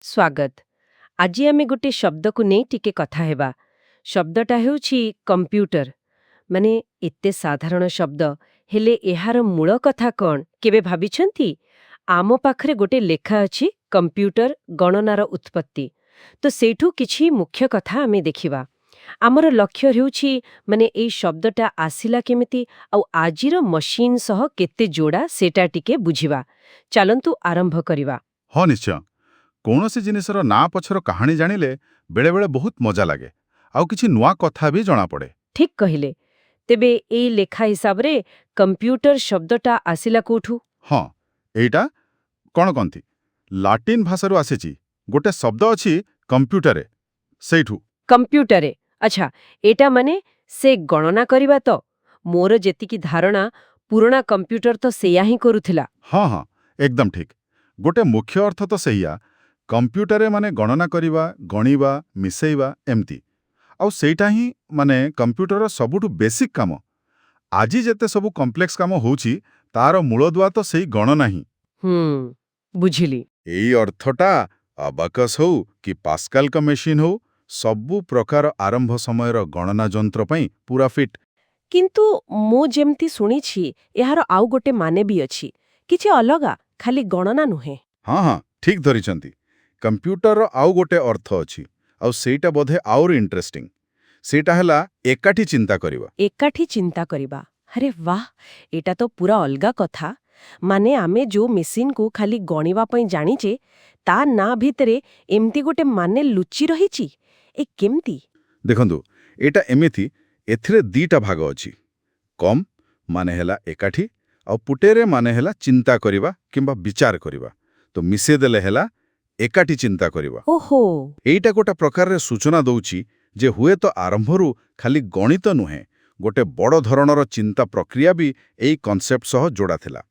ସ୍ୱାଗତ। ଆଜି ଆମେ ଗୋଟେ ଶବ୍ଦକୁ ନେଇ ଟିକେ କଥା ହେବା। ଶବ୍ଦଟା ହେଉଛି କମ୍ପ୍ୟୁଟର। ମାନେ ଏତେ ସାଧାରଣ ଶବ୍ଦ, ହେଲେ ଏହାର ମୂଳ କଥା କ'ଣ କେବେ ଭାବିଛନ୍ତି? ଆମ ପାଖରେ ଗୋଟେ ଲେଖା ଅଛି, କମ୍ପ୍ୟୁଟର ଗଣନାର ଉତ୍ପତ୍ତି। ତ ସେଇଠୁ କିଛି ମୁଖ୍ୟ କଥା ଆମେ ଦେଖିବା। ଆମର ଲକ୍ଷ୍ୟ ହେଉଛି ଏଇ ଶବ୍ଦଟା ଆସିଲା କେମିତି ଆଉ ଆଜିର ମସିନ୍ ସହ କେତେ ଯୋଡ଼ା ସେଟା ଟିକେ ବୁଝିବା। ଚାଲନ୍ତୁ ଆରମ୍ଭ କରିବା। ହଁ ନିଶ୍ଚୟ। କୌଣସି ଜିନିଷର ନାଁ ପଛର କାହାଣୀ ଜାଣିଲେ ବେଳେବେଳେ ବହୁତ ମଜା ଲାଗେ ଆଉ କିଛି ନୂଆ କଥା ବି ଜଣାପଡ଼େ। ଠିକ୍ କହିଲେ। ତେବେ ଏଇ ଲେଖା ହିସାବରେ କମ୍ପ୍ୟୁଟର ଶବ୍ଦଟା ଆସିଲା କୋଉଠୁ? ହଁ, ଏଇଟା କ'ଣ କହନ୍ତି ଲାଟିନ୍ ଭାଷାରୁ ଆସିଛି। ଗୋଟେ ଶବ୍ଦ ଅଛି କମ୍ପ୍ୟୁଟରେ, ସେଇଠୁ। କମ୍ପ୍ୟୁଟରେ। ଆଚ୍ଛା, ଏଇଟା ମାନେ ସେ ଗଣନା କରିବା ତ? ମୋର ଯେତିକି ଧାରଣା, ପୁରୁଣା କମ୍ପ୍ୟୁଟର ତ ସେଇଆ ହିଁ କରୁଥିଲା। ହଁ ହଁ, ଏକଦମ ଠିକ୍। ଗୋଟେ ମୁଖ୍ୟ ଅର୍ଥ ତ ସେଇଆ। କମ୍ପ୍ୟୁଟରରେ ମାନେ ଗଣନା କରିବା, ଗଣିବା, ମିଶେଇବା ଏମିତି। ଆଉ ସେଇଟା ହିଁ କମ୍ପ୍ୟୁଟରର ସବୁଠୁ ବେସିକ୍ କାମ। ଆଜି ଯେତେ ସବୁ କମ୍ପ୍ଲେକ୍ସ କାମ ହେଉଛି, ତାର ମୂଳଦୁଆ ତ ସେଇ ଗଣନା ହିଁ। ବୁଝିଲି। ଏଇ ଅର୍ଥଟା ଆବାକସ୍ ହଉ କି ପାସ୍କାଲଙ୍କ ମେସିନ୍ ହଉ, ସବୁ ପ୍ରକାର ଆରମ୍ଭ ସମୟର ଗଣନା ଯନ୍ତ୍ର ପାଇଁ ପୁରା ଫିଟ୍। କିନ୍ତୁ ମୁଁ ଯେମିତି ଶୁଣିଛି, ଏହାର ଆଉ ଗୋଟେ ମାନେ ବି ଅଛି। କିଛି ଅଲଗା, ଖାଲି ଗଣନା ନୁହେଁ। ହଁ ହଁ, ଠିକ୍ ଧରିଛନ୍ତି। କମ୍ପ୍ୟୁଟରର ଆଉ ଗୋଟେ ଅର୍ଥ ଅଛି, ଆଉ ସେଇଟା ବୋଧେ ଆହୁରି ଇଣ୍ଟରେଷ୍ଟିଂ। ସେଇଟା ହେଲା ଏକାଠି ଚିନ୍ତା କରିବା। ଏକାଠି ଚିନ୍ତା କରିବା। ଆରେ ବାଃ, ଏଇଟା ତ ପୁରା ଅଲଗା କଥା। ମାନେ ଆମେ ଯୋଉ ମେସିନ୍କୁ ଖାଲି ଗଣିବା ପାଇଁ ଜାଣିଛେ, ତା ନାଁ ଭିତରେ ଏମିତି ଗୋଟେ ମାନେ ଲୁଚି ରହିଛି। ଏ କେମିତି? ଦେଖନ୍ତୁ, ଏଇଟା ଏମିତି, ଏଥିରେ ଦିଟା ଭାଗ ଅଛି। କମ୍ ମାନେ ହେଲା ଏକାଠି, ଆଉ ପୁଟେରେ ମାନେ ହେଲା ଚିନ୍ତା କରିବା କିମ୍ବା ବିଚାର କରିବା। ତ ମିଶେଇଦେଲେ ହେଲା ଏକାଠି ଚିନ୍ତା କରିବା। ଓହୋ। ଏଇଟା ଗୋଟେ ପ୍ରକାରରେ ସୂଚନା ଦଉଛି ଯେ ହୁଏତ ଆରମ୍ଭରୁ ଖାଲି ଗଣିତ ନୁହେଁ, ଗୋଟେ ବଡ଼ ଧରଣର ଚିନ୍ତା ପ୍ରକ୍ରିୟା ବି ଏଇ କନସେପ୍ଟ ସହ ଯୋଡ଼ା ଥିଲା।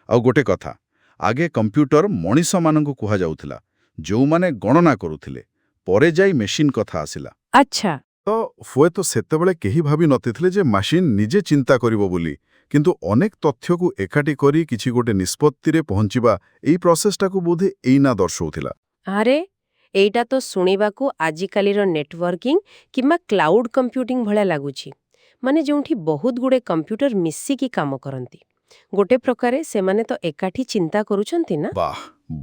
ଆଉ ଗୋଟେ କଥା, ଆଗେ କମ୍ପ୍ୟୁଟର ମଣିଷମାନଙ୍କୁ କୁହାଯାଉଥିଲା, ଯେଉଁମାନେ ଗଣନା କରୁଥିଲେ। ପରେ ଯାଇ ମେସିନ୍ କଥା ଆସିଲା। ଆଚ୍ଛା। ତ ହୁଏତ ସେତେବେଳେ କେହି ଭାବି ନଥିଲେ ଯେ ମେସିନ୍ ନିଜେ ଚିନ୍ତା କରିବ ବୋଲି। କିନ୍ତୁ ଅନେକ ତଥ୍ୟକୁ ଏକାଠି କରି କିଛି ଗୋଟେ ନିଷ୍ପତ୍ତିରେ ପହଞ୍ଚିବା, ଏଇ ପ୍ରସେସଟାକୁ ବୋଧେ ଏଇନା ଦର୍ଶଉଥିଲା। ଆରେ, ଏଇଟା ତ ଶୁଣିବାକୁ ଆଜିକାଲିର ନେଟୱାର୍କିଂ କିମ୍ବା କ୍ଲାଉଡ୍ କମ୍ପ୍ୟୁଟିଂ ଭଳିଆ ଲାଗୁଛି। ମାନେ ଯେଉଁଠି ବହୁତ ଗୁଡ଼େ କମ୍ପ୍ୟୁଟର ମିଶିକି କାମ କରନ୍ତି। ଗୋଟେ ପ୍ରକାରେ ସେମାନେ ତ ଏକାଠି ଚିନ୍ତା କରୁଛନ୍ତି ନା? ବାଃ,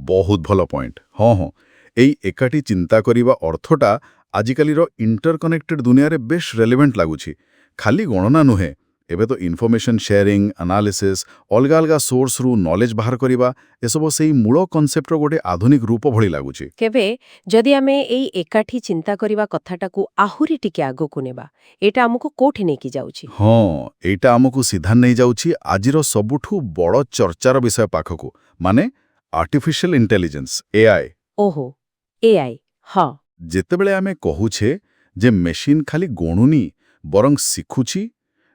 ବହୁତ ଭଲ ପଏଣ୍ଟ। ହଁ ହଁ, ଏଇ ଏକାଠି ଚିନ୍ତା କରିବା ଅର୍ଥଟା ଆଜିକାଲିର ଇଣ୍ଟରକନେକ୍ଟେଡ୍ ଦୁନିଆରେ ବେଶ୍ ରେଲେଭେଣ୍ଟ ଲାଗୁଛି। ଖାଲି ଗଣନା ନୁହେଁ, ଏବେ ତ ଇନଫର୍ମେସନ୍ ଶେୟାରିଂ, ଆନାଲିସିସ୍, ଅଲଗା ଅଲଗା ସୋର୍ସରୁ ନଲେଜ ବାହାର କରିବା, ଏସବୁ ସେଇ ମୂଳ କନସେପ୍ଟର ଗୋଟେ ଆଧୁନିକ ରୂପ ଭଳି ଲାଗୁଛି। କେବେ ଯଦି ଆମେ ଏଇ ଏକାଠି ଚିନ୍ତା କରିବା କଥାଟାକୁ ଆହୁରି ଟିକେ ଆଗକୁ ନେବା, ଏଇଟା ଆମକୁ କୋଉଠି ନେଇକି ଯାଉଛି? ହଁ, ଏଇଟା ଆମକୁ ସିଧା ନେଇଯାଉଛି ଆଜିର ସବୁଠୁ ବଡ଼ ଚର୍ଚ୍ଚାର ବିଷୟ ପାଖକୁ, ମାନେ ଆର୍ଟିଫିସିଆଲ ଇଣ୍ଟେଲିଜେନ୍ସ, ଏଆଇ। ଓହୋ, ଏଆଇ। ହଁ। ଯେତେବେଳେ ଆମେ କହୁଛେ ଯେ ମେସିନ୍ ଖାଲି ଗଣୁନି, ବରଂ ଶିଖୁଛି,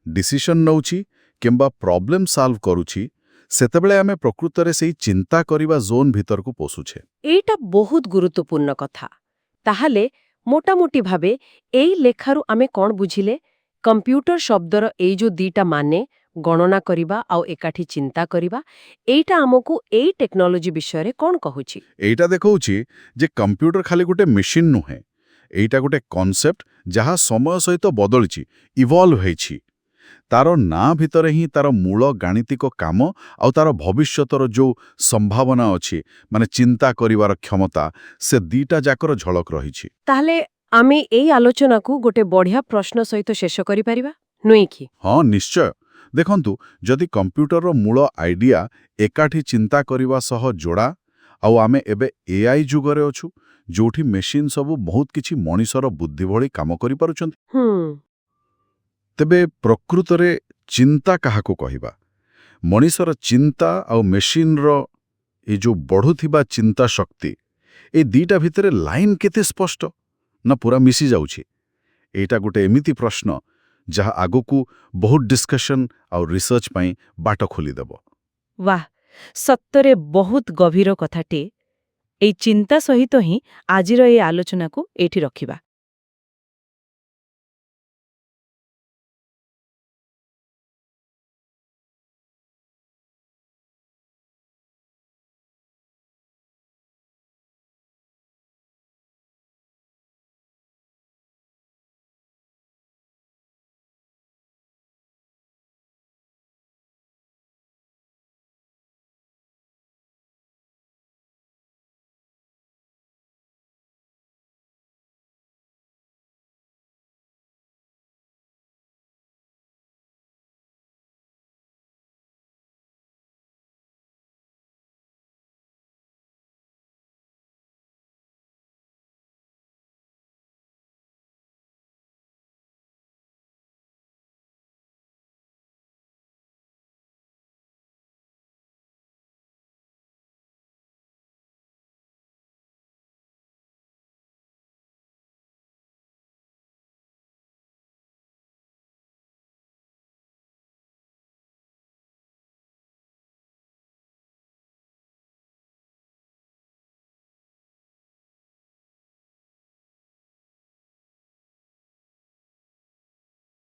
ଡିସିସନ୍ ନେଉଛି କିମ୍ବା ପ୍ରୋବ୍ଲେମ୍ ସଲ୍ଭ କରୁଛି, ସେତେବେଳେ ଆମେ ପ୍ରକୃତରେ ସେଇ ଚିନ୍ତା କରିବା ଜୋନ୍ ଭିତରକୁ ପଶୁଛେ। ଏଇଟା ବହୁତ ଗୁରୁତ୍ୱପୂର୍ଣ୍ଣ କଥା। ତାହେଲେ ମୋଟାମୋଟି ଭାବେ ଏଇ ଲେଖାରୁ ଆମେ କ'ଣ ବୁଝିଲେ? କମ୍ପ୍ୟୁଟର ଶବ୍ଦର ଏଇ ଯୋଉ ଦିଟା ମାନେ, ଗଣନା କରିବା ଆଉ ଏକାଠି ଚିନ୍ତା କରିବା, ଏଇଟା ଆମକୁ ଏଇ ଟେକ୍ନୋଲୋଜି ବିଷୟରେ କ'ଣ କହୁଛି? ଏଇଟା ଦେଖଉଛି ଯେ କମ୍ପ୍ୟୁଟର ଖାଲି ଗୋଟେ ମେସିନ୍ ନୁହେଁ, ଏଇଟା ଗୋଟେ କନସେପ୍ଟ ଯାହା ସମୟ ସହିତ ବଦଳିଛି, ଇଭଲ୍ଭ ହେଇଛି। ତାର ନାଁ ଭିତରେ ହିଁ ତାର ମୂଳ ଗାଣିତିକ କାମ ଆଉ ତାର ଭବିଷ୍ୟତର ଯୋଉ ସମ୍ଭାବନା ଅଛି, ମାନେ ଚିନ୍ତା କରିବାର କ୍ଷମତା, ସେ ଦିଟା ଯାକର ଝଲକ ରହିଛି। ତାହେଲେ ଆମେ ଏଇ ଆଲୋଚନାକୁ ଗୋଟେ ବଢ଼ିଆ ପ୍ରଶ୍ନ ସହିତ ଶେଷ କରିପାରିବା, ନୁହେଁ କି? ହଁ ନିଶ୍ଚୟ। ଦେଖନ୍ତୁ, ଯଦି କମ୍ପ୍ୟୁଟରର ମୂଳ ଆଇଡିଆ ଏକାଠି ଚିନ୍ତା କରିବା ସହ ଯୋଡ଼ା, ଆଉ ଆମେ ଏବେ ଏଆଇ ଯୁଗରେ ଅଛୁ, ଯୋଉଠି ମେସିନ୍ ସବୁ ବହୁତ କିଛି ମଣିଷର ବୁଦ୍ଧି ଭଳି କାମ କରିପାରୁଛନ୍ତି, ତେବେ ପ୍ରକୃତରେ ଚିନ୍ତା କାହାକୁ କହିବା? ମଣିଷର ଚିନ୍ତା ଆଉ ମେସିନ୍ର ଏଇ ଯୋଉ ବଢ଼ୁଥିବା ଚିନ୍ତା ଶକ୍ତି, ଏଇ ଦିଟା ଭିତରେ ଲାଇନ୍ କେତେ ସ୍ପଷ୍ଟ ନା ପୁରା ମିଶି ଯାଉଛି? ଏଇଟା ଗୋଟେ ଏମିତି ପ୍ରଶ୍ନ ଯାହା ଆଗକୁ ବହୁତ ଡିସ୍କସନ୍ ଆଉ ରିସର୍ଚ୍ଚ ପାଇଁ ବାଟ ଖୋଲିଦେବ। ବାଃ, ସତରେ ବହୁତ ଗଭୀର କଥାଟେ। ଏଇ ଚିନ୍ତା ସହିତ ହିଁ ଆଜିର এই ଆଲୋଚନାକୁ ଏଇଠି ରଖିବା।